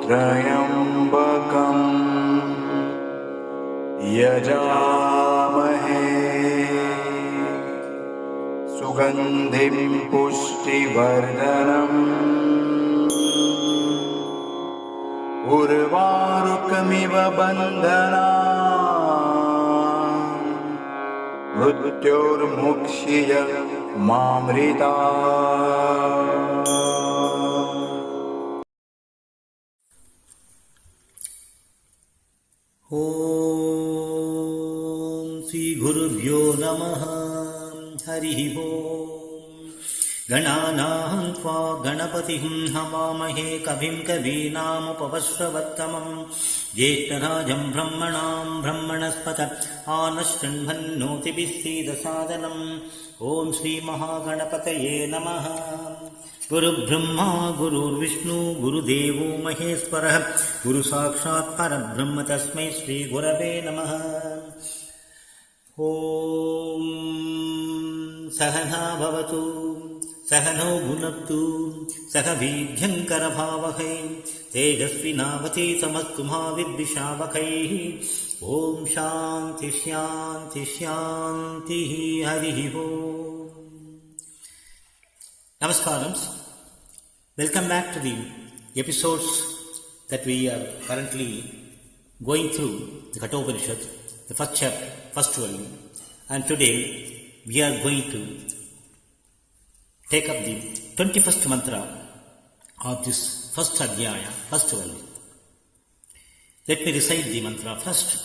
त्र्यम्बकं यजामहे सुगन्धिं पुष्टिवर्धनम् उर्वारुकमिव बन्धनान् मृत्योर्मुक्ष्य मामृतात्। ॐ श्रीगुरुभ्यो नमः। हरिः ॐ। गणानां त्वा गणपतिं हवामहे कविं कवीनामुपवस्रवत्तमं ज्येष्ठराजं ब्रह्मणां ब्रह्मणस्पत आनश्चण्वन्नोतिभिः सीदसादनम्। ॐ श्रीमहागणपतये नमः। गुरुब्रह्मा गुरुर्विष्णु गुरुदेवो महेश्वरः गुरुसाक्षात् परब्रह्म तस्मै श्रीगुरवे नमः। ॐ सहना भवतु सहनौ भुनक्तु सह वीर्यङ्करभावहै तेजस्विनावतीतमस्तु मा विद्विषावहैः। ॐ शान्ति शान्ति शान्तिः। हरिः ॐ। Namaskaram. Welcome back to the episodes that we are currently going through the Kathaupanishad, the first chapter, first volume. And today we are going to take up the 21st mantra of this first Adhyayam, first volume. Let me recite the mantra first,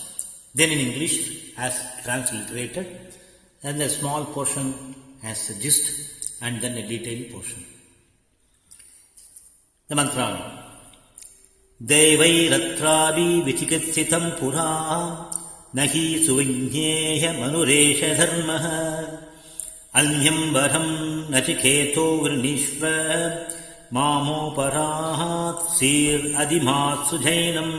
then in English as transliterated, and a small portion as a gist, and then a detailed portion. The mantra. Devairattrabi vichikithitam pura nahi suvignyeya manureshya dharmaha anyam varam nachiketo vrinishva mamoparahat sir adimat sujainam.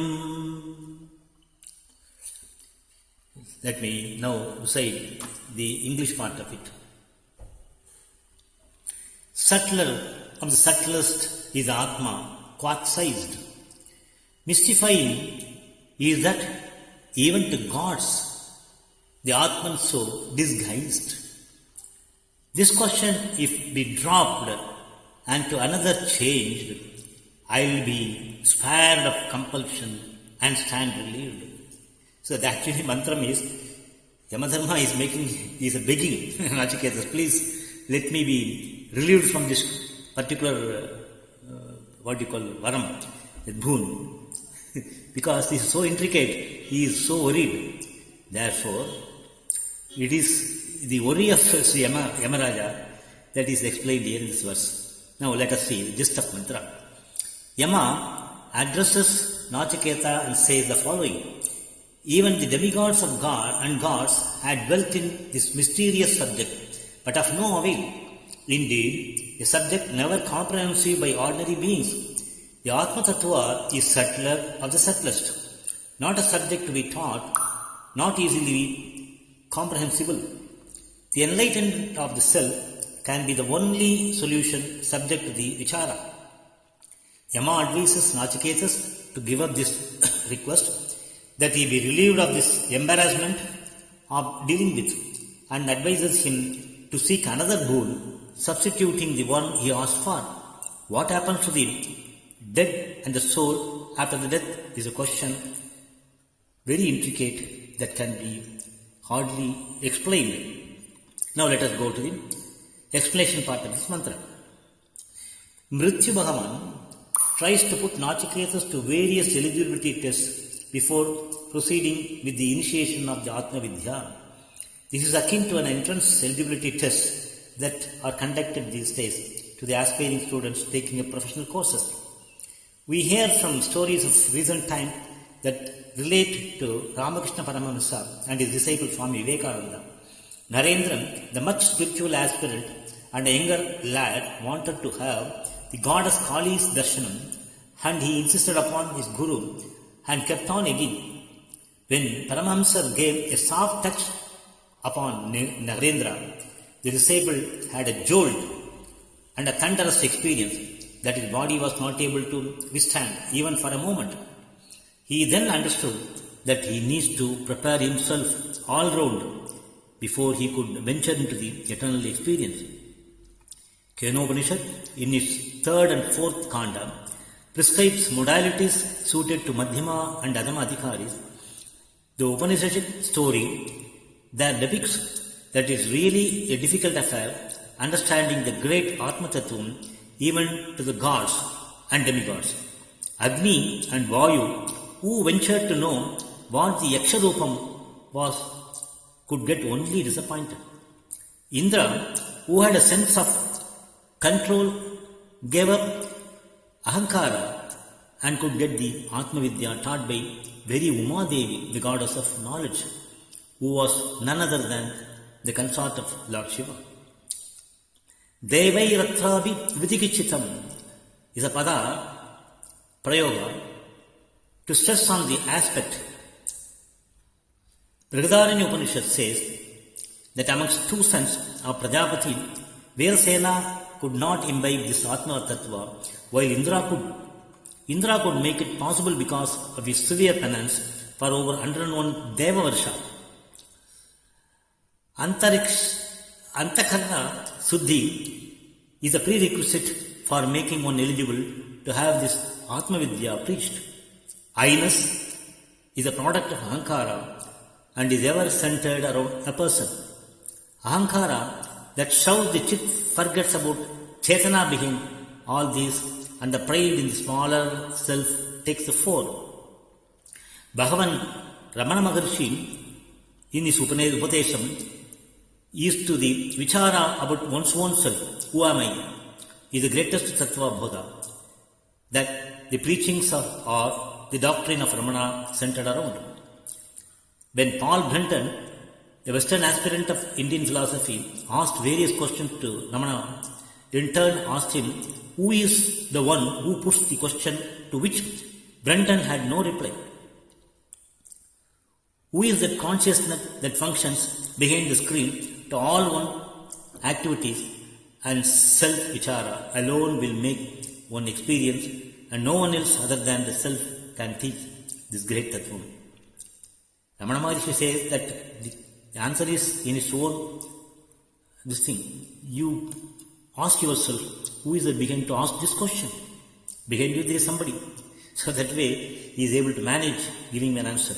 Let me now recite the English part of it. Subtler of the subtlest is Atma, quack-sized. Mystifying is that even to gods, the Atman so disguised. This question, if be dropped and to another changed, I will be spared of compulsion and stand relieved. So the actually mantra is, Yamadharma is begging, Nachiketas, please let me be relieved from this particular, varam, that boon. Because this is so intricate, he is so worried. Therefore, it is the worry of Sri Yamaraja that is explained here in this verse. Now let us see the gist of mantra. Yama addresses Nachiketa and says the following. Even the demigods of God and gods had dwelt in this mysterious subject, but of no avail. Indeed, a subject never comprehensive by ordinary beings. The Atma Tattva is subtler of the subtlest, not a subject to be taught, not easily comprehensible. The enlightenment of the self can be the only solution subject to the vichara. Yama advises Nachiketas to give up this request, that he be relieved of this embarrassment of dealing with, and advises him to seek another boon, substituting the one he asked for. What happens to the dead and the soul after the death is a question very intricate that can be hardly explained. Now let us go to the explanation part of this mantra. Mrityu Bhagavan tries to put Nachiketas to various eligibility tests before proceeding with the initiation of the Atma Vidya. This is akin to an entrance eligibility test that are conducted these days to the aspiring students taking up professional courses. We hear from stories of recent time that relate to Ramakrishna Paramahansa and his disciple Swami Vivekananda. Narendran, the much spiritual aspirant and a younger lad, wanted to have the goddess Kali's darshanam, and he insisted upon his guru and kept on again. When Paramahamsa gave a soft touch upon Narendra, the disciple had a jolt and a thunderous experience that his body was not able to withstand even for a moment. He then understood that he needs to prepare himself all round before he could venture into the eternal experience. Kathaupanishad, in its third and fourth kanda, prescribes modalities suited to Madhyama and Adhyama Adhikaris. The Upanishadic story that depicts that it is really a difficult affair understanding the great Atma Tattvam even to the gods and demigods. Agni and Vayu, who ventured to know what the Yaksharupam was, could get only disappointed. Indra, who had a sense of control, gave up Ahankara and could get the Atma Vidya taught by very Umadevi, the goddess of knowledge, who was none other than the consort of Lord Shiva. Devai Ratravi Vidikichitam is a pada prayoga to stress on the aspect. Brihadaranya Upanishad says that amongst two sons of Prajapati, Veerasena could not imbibe this Atma Tattva, while Indra could make it possible because of his severe penance for over 101 Deva Varsha. Antakarna Suddhi is a prerequisite for making one eligible to have this Atma Vidya preached. I-ness is a product of Ahankara and is ever centered around a person. Ahankara that shows the chit forgets about Chetana behind all these, and the pride in the smaller self takes the fore. Bhagavan Ramana Maharshi in his Upadesham is to the vichara about one's own self, who am I, is the greatest Tattva Bodha that the preachings of or the doctrine of Ramana centered around. When Paul Brenton, a Western aspirant of Indian philosophy, asked various questions to Ramana, in turn asked him who is the one who puts the question, to which Brenton had no reply. Who is that consciousness that functions behind the screen to all one activities and self-vichara alone will make one experience, and no one else other than the self can teach this great Tattva. Ramana Maharshi says that the answer is in its own this thing. You ask yourself, who is that behind to ask this question? Behind you there is somebody. So that way he is able to manage giving an answer.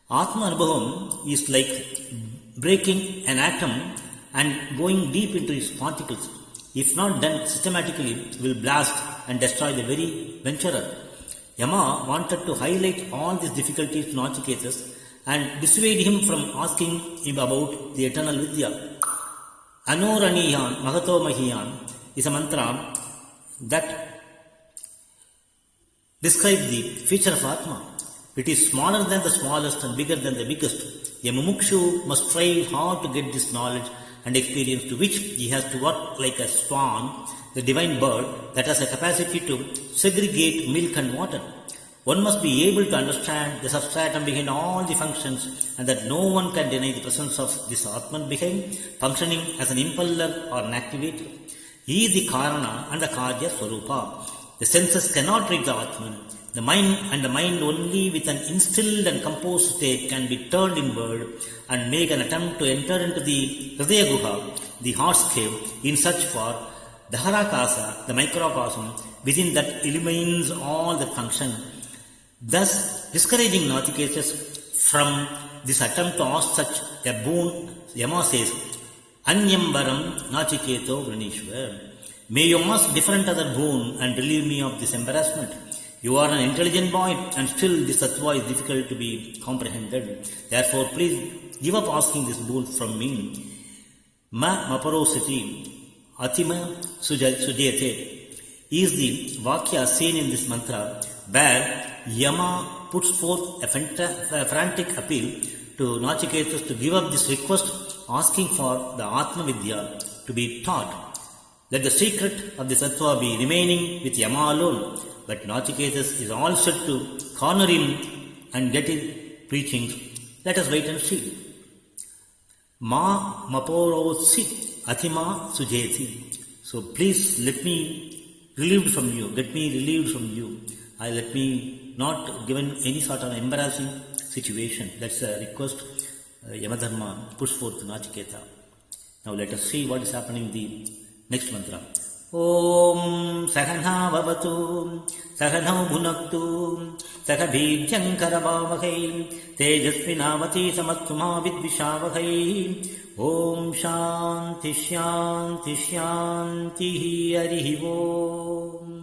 Atma Anubhavam is like breaking an atom and going deep into its particles. If not done systematically, will blast and destroy the very venturer. Yama wanted to highlight all these difficulties to Nachiketas and dissuade him from asking him about the eternal Vidya. Anoraniyan Mahato Mahiyan is a mantra that describes the feature of Atma. It is smaller than the smallest and bigger than the biggest. A mumukshu must strive hard to get this knowledge and experience, to which he has to work like a swan, the divine bird that has a capacity to segregate milk and water. One must be able to understand the substratum behind all the functions, and that no one can deny the presence of this Atman behind, functioning as an impeller or an activator. He is the Karana and the Karya Swarupa. The senses cannot reach the Atman. The mind only with an instilled and composed state can be turned inward and make an attempt to enter into the Hridaya Guha, the heart's cave, in search for Dharakasa, the microcosm, within that illumines all that function, thus discouraging Nachiketas from this attempt to ask such a boon. Yama says, Anyambaram Nachiketo Vrinishwar. May you ask different other boon and relieve me of this embarrassment. You are an intelligent boy, and still this Tattva is difficult to be comprehended. Therefore, please give up asking this boon from me. Ma maparosati atima sujayate is the Vakya seen in this mantra, where Yama puts forth a frantic appeal to Nachiketas to give up this request, asking for the Atma Vidya to be taught. Let the secret of the Tattva be remaining with Yama alone, but Nachiketas is all set to corner him and get his preachings. Let us wait and see. Ma maporotsi atima sujeti. So please let me relieved from you. Get me relieved from you. Let me not given any sort of embarrassing situation. That's a request Yamadharma puts forth to Nachiketa. Now let us see what is happening in the next mantra. Om Sahana Bhavatu Sahanau Bhunaktu Sakabhijyam Karavavahai Tejasvinavati Samattuma Vidvishavahai. Om Shanti Shanti Shanti Harihi Om.